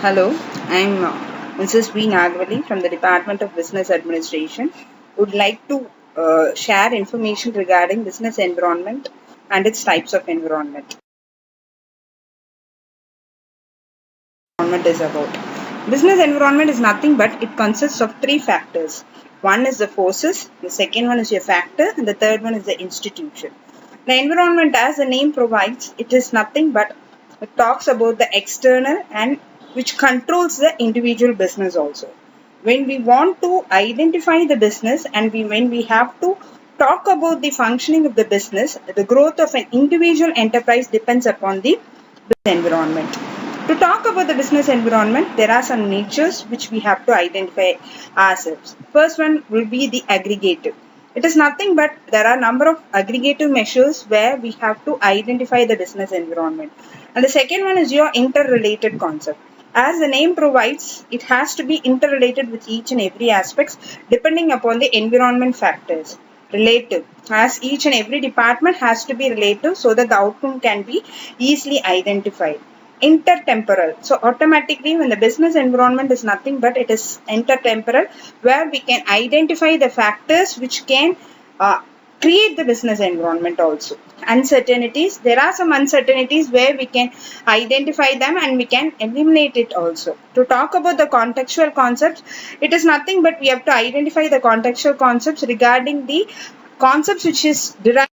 Hello, I'm Mrs.V NAGAVALLI from the Department of Business Administration. Would like to share information regarding business environment and its types of environment. Environment is about. Business environment is nothing but it consists of three factors. One is the forces, the second one is your factor, and the third one is the institution. The environment, as the name provides, it is nothing but it talks about the external and which controls the individual business also. When we want to identify the business and when we have to talk about the functioning of the business, the growth of an individual enterprise depends upon the business environment. To talk about the business environment, there are some natures which we have to identify ourselves. First one will be the aggregative. It is nothing but there are a number of aggregative measures where we have to identify the business environment. And the second one is your interrelated concept. As the name provides, it has to be interrelated with each and every aspects depending upon the environment factors. Relative, as each and every department has to be relative so that the outcome can be easily identified. Intertemporal, so automatically when the business environment is nothing but it is intertemporal, where we can identify the factors which can create the business environment also. Uncertainties, there are some uncertainties where we can identify them and we can eliminate it also. To talk about the contextual concepts, it is nothing but we have to identify the contextual concepts regarding the concepts which is derived.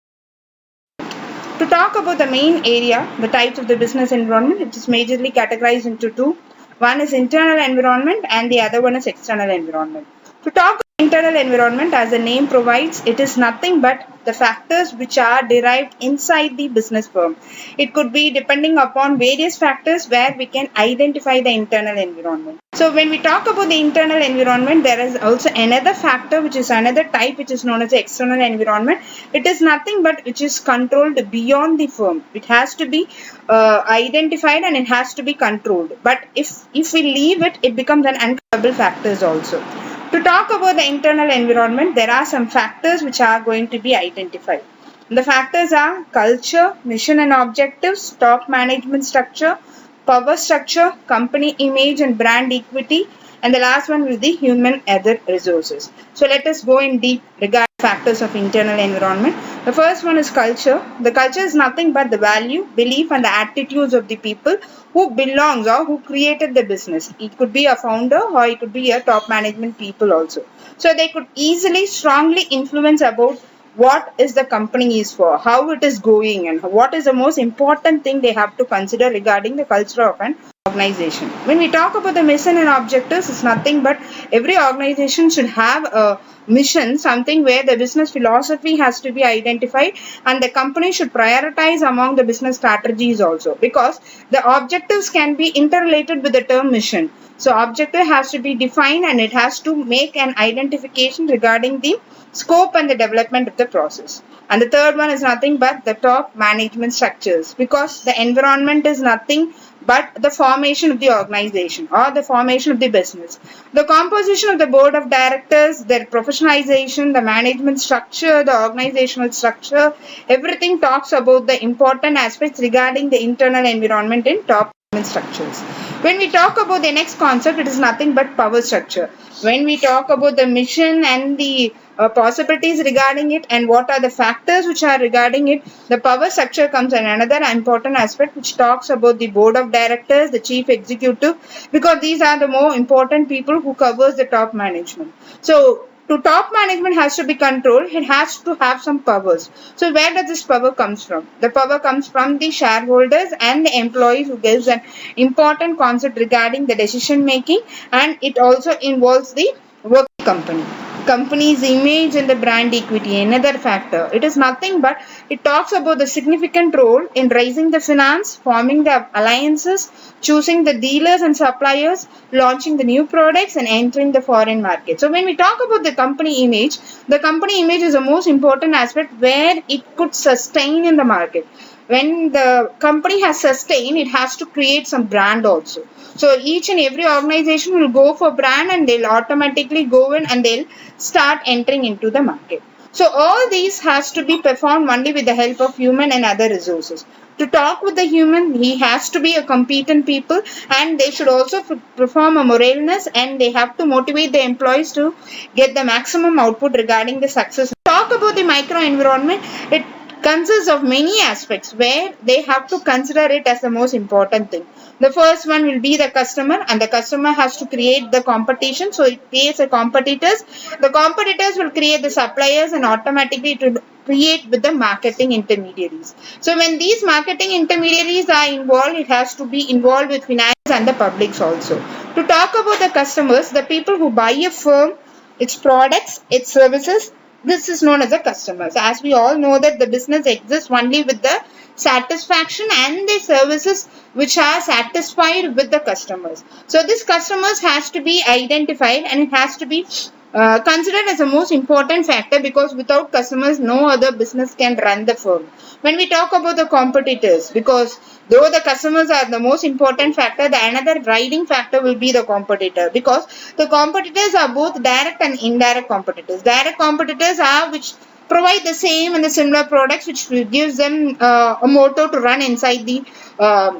To talk about the main area, the types of the business environment, it is majorly categorized into two. One is internal environment and the other one is external environment. To talk about internal environment, as the name provides, it is nothing but the factors which are derived inside the business firm. It could be depending upon various factors where we can identify the internal environment. So when we talk about the internal environment, there is also another factor which is another type which is known as the external environment. It is nothing but which is controlled beyond the firm. It has to be identified and it has to be controlled. But if we leave it, it becomes an uncontrollable factors also. To talk about the internal environment, there are some factors which are going to be identified. The factors are culture, mission and objectives, top management structure, power structure, company image and brand equity, and the last one will be human other resources. So let us go in deep regarding factors of internal environment. The first one is culture. The culture is nothing but the value, belief and the attitudes of the people who belongs or who created the business. It could be a founder or it could be a top management people also. So they could easily strongly influence about what is the company is for, how it is going and what is the most important thing they have to consider regarding the culture of an organization. When we talk about the mission and objectives, it's nothing but every organization should have a mission, something where the business philosophy has to be identified and the company should prioritize among the business strategies also, because the objectives can be interrelated with the term mission. So objective has to be defined and it has to make an identification regarding the scope and the development of the process. And the third one is nothing but the top management structures, because the environment is nothing but the formation of the organization or the formation of the business. The composition of the board of directors, their professionalization, the management structure, the organizational structure, everything talks about the important aspects regarding the internal environment in top structures. When we talk about the next concept, it is nothing but power structure. When we talk about the mission and the possibilities regarding it and what are the factors which are regarding it, the power structure comes in another important aspect which talks about the board of directors, the chief executive, because these are the more important people who covers the top management. So to top management has to be controlled, it has to have some powers. So where does this power comes from? The power comes from the shareholders and the employees, who gives an important concept regarding the decision making, and it also involves the work company. Company's image and the brand equity, another factor. It is nothing but it talks about the significant role in raising the finance, forming the alliances, choosing the dealers and suppliers, launching the new products and entering the foreign market. So when we talk about the company image is the most important aspect where it could sustain in the market. When the company has sustained, it has to create some brand also. So each and every organization will go for brand and they'll automatically go in and they'll start entering into the market. So all these has to be performed only with the help of human and other resources. To talk with the human, he has to be a competent people, and they should also perform a moralness, and they have to motivate the employees to get the maximum output regarding the success. Talk about the micro environment. It consists of many aspects where they have to consider it as the most important thing. The first one will be the customer, and the customer has to create the competition. So it creates the competitors. The competitors will create the suppliers, and automatically it will create with the marketing intermediaries. So when these marketing intermediaries are involved, it has to be involved with finance and the publics also. To talk about the customers, the people who buy a firm, its products, its services, this is known as the customers. As we all know that the business exists only with the satisfaction and the services which are satisfied with the customers. So this customers has to be identified, and it has to be considered as the most important factor, because without customers no other business can run the firm. When we talk about the competitors, because though the customers are the most important factor, the another driving factor will be the competitor, because the competitors are both direct and indirect competitors. Direct competitors are which provide the same and the similar products, which gives them a motto to run inside the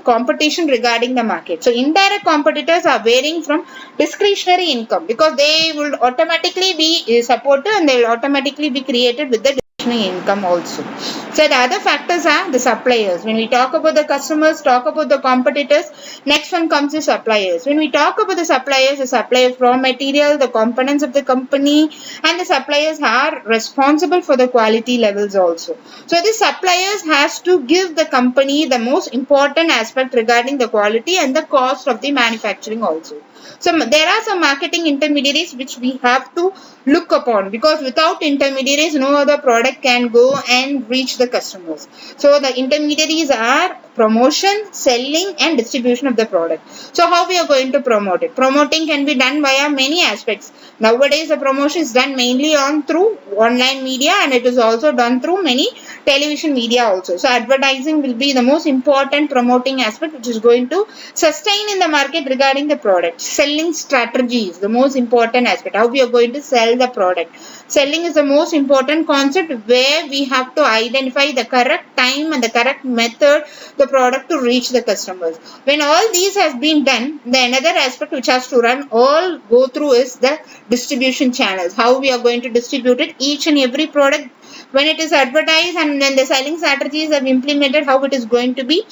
competition regarding the market. So indirect competitors are varying from discretionary income, because they will automatically be supported, and they will automatically be created with the income also. So the other factors are the suppliers. When we talk about the customers, talk about the competitors, next one comes the suppliers. When we talk about the suppliers raw material, the components of the company, and the suppliers are responsible for the quality levels also. So the suppliers has to give the company the most important aspect regarding the quality and the cost of the manufacturing also. So there are some marketing intermediaries which we have to look upon, because without intermediaries no other product can go and reach the customers. So the intermediaries are promotion, selling, and distribution of the product. So how we are going to promote it? Promoting can be done via many aspects. Nowadays the promotion is done mainly through online media, and it is also done through many television media also. So advertising will be the most important promoting aspect, which is going to sustain in the market regarding the product. Selling strategy is the most important aspect. How we are going to sell the product. Selling is the most important concept, where we have to identify the correct time and the correct method the product to reach the customers. When all these has been done, the another aspect which has to run all go through is the distribution channels. How we are going to distribute it, each and every product when it is advertised, and then the selling strategies have implemented, how it is going to be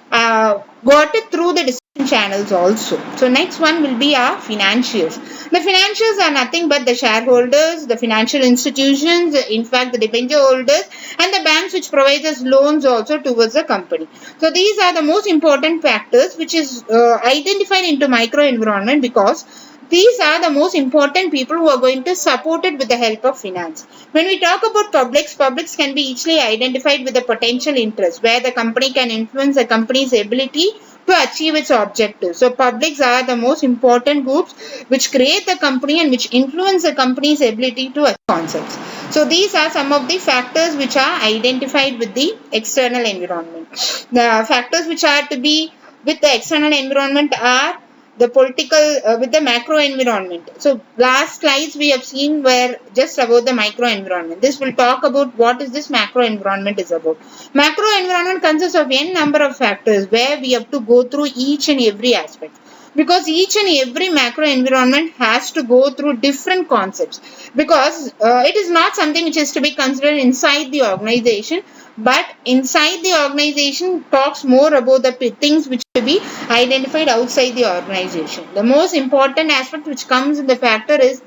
got it through the distribution channels also. So next one will be our financials. The financials are nothing but the shareholders, the financial institutions, in fact the debenture holders, and the banks which provides us loans also towards the company. So these are the most important factors which is identified into micro environment, because these are the most important people who are going to support it with the help of finance. When we talk about publics can be easily identified with the potential interest, where the company can influence the company's ability to achieve its objectives. So publics are the most important groups which create the company and which influence the company's ability to achieve concepts. So these are some of the factors which are identified with the external environment. The factors which are to be with the external environment are the political with the macro environment. So last slides we have seen were just about the micro environment. This will talk about what is this macro environment is about. Macro environment consists of n number of factors, where we have to go through each and every aspect, because each and every macro environment has to go through different concepts, because it is not something which is to be considered inside the organization, but inside the organization talks more about the things which to be identified outside the organization. The most important aspect which comes in the factor is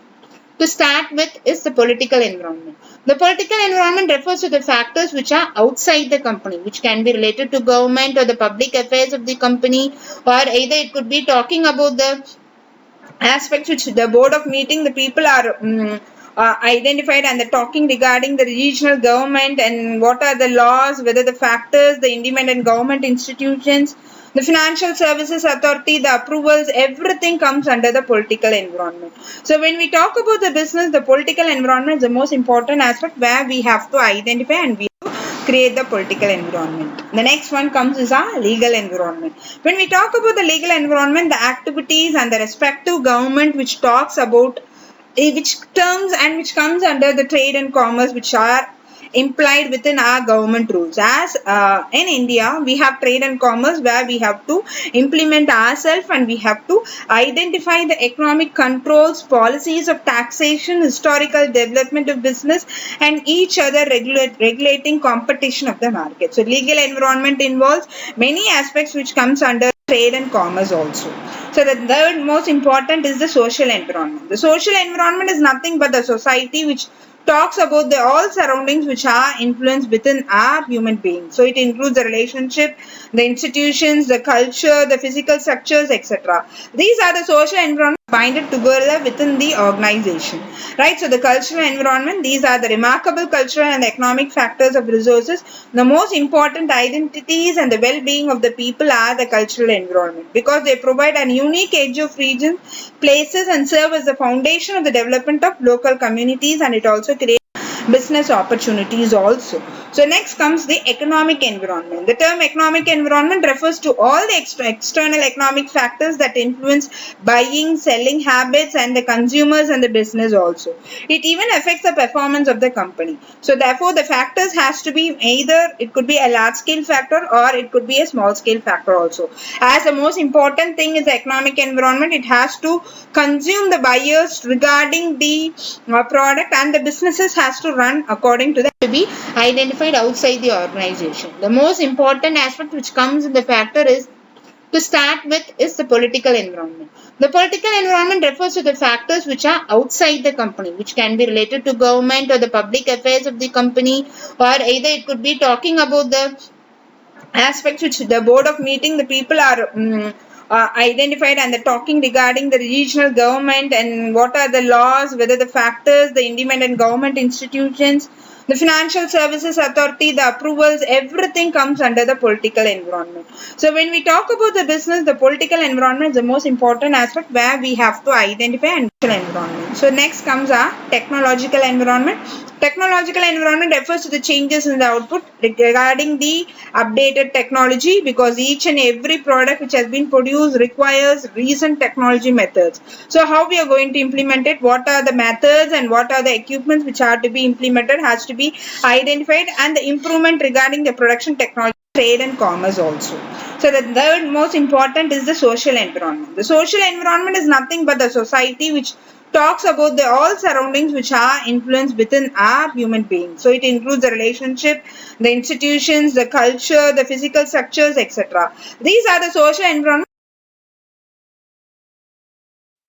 to start with is the political environment. The political environment refers to the factors which are outside the company, which can be related to government or the public affairs of the company, or either it could be talking about the aspects which the board of meeting, the people are identified, and the talking regarding the regional government and what are the laws, whether the factors, the independent government institutions, the financial services authority, the approvals, everything comes under the political environment. So when we talk about the business, the political environment is the most important aspect, where we have to identify and we have to create the political environment. The next one comes is our legal environment. When we talk about the legal environment, the activities and the respective government which talks about which terms and which comes under the trade and commerce, which are implied within our government rules. As in India, we have trade and commerce where we have to implement ourselves and we have to identify the economic controls, policies of taxation, historical development of business, and each other regulating competition of the market. So legal environment involves many aspects which comes under trade and commerce also. So the third most important is the social environment. The social environment is nothing but the society which talks about the all surroundings which are influenced within our human beings. So it includes the relationship, the institutions, the culture, the physical structures, etc. These are the social environment binded together within the organization, right? So the cultural environment, these are the remarkable cultural and economic factors of resources. The most important identities and the well-being of the people are the cultural environment, because they provide an unique edge of regions, places, and serve as the foundation of the development of local communities, and it also creates business opportunities also. So next comes the economic environment. The term economic environment refers to all the external economic factors that influence buying, selling habits, and the consumers and the business also. It even affects the performance of the company. So therefore the factors has to be either it could be a large scale factor or it could be a small scale factor also. As the most important thing is the economic environment, it has to consume the buyers regarding the product, and the businesses has to run according to that to be identified outside the organization. The most important aspect which comes in the factor is to start with is the political environment. The political environment refers to the factors which are outside the company, which can be related to government or the public affairs of the company, or either it could be talking about the aspects which the board of meeting, the people are identified, and the talking regarding the regional government and what are the laws, whether the factors, the independent government institutions, the financial services authority, the approvals, everything comes under the political environment. So when we talk about the business, the political environment is the most important aspect where we have to identify and environment. So next comes our technological environment. Technological environment refers to the changes in the output regarding the updated technology, because each and every product which has been produced requires recent technology methods. So how we are going to implement it, what are the methods and what are the equipments which are to be implemented has to be identified, and the improvement regarding the production technology, trade and commerce also. So the third most important is the social environment. The social environment is nothing but the society which talks about the all surroundings which are influenced within our human beings. So it includes the relationship, the institutions, the culture, the physical structures, etc. These are the social environment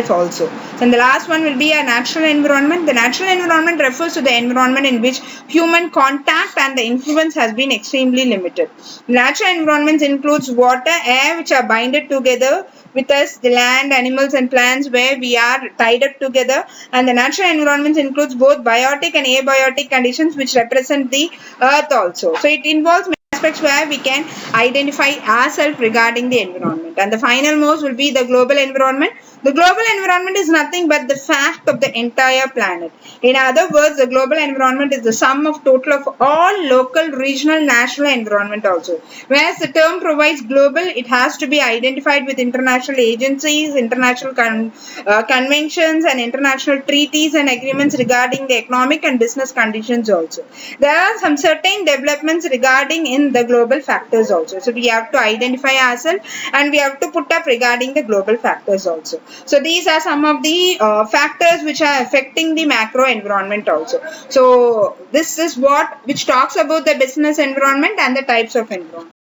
also. And the last one will be a natural environment. The natural environment refers to the environment in which human contact and the influence has been extremely limited. Natural environments includes water, air, which are binded together with us, the land, animals and plants where we are tied up together, and the natural environments includes both biotic and abiotic conditions which represent the earth also. So it involves aspects where we can identify ourselves regarding the environment. And the final most will be the global environment. The global environment is nothing but the fact of the entire planet. In other words, the global environment is the sum of total of all local, regional, national environment also. Whereas the term provides global, it has to be identified with international agencies, international conventions and international treaties and agreements regarding the economic and business conditions also. There are some certain developments regarding in the global factors also. So we have to identify ourselves and we have to put up regarding the global factors also. So these are some of the factors which are affecting the macro environment also. So this is which talks about the business environment and the types of environment.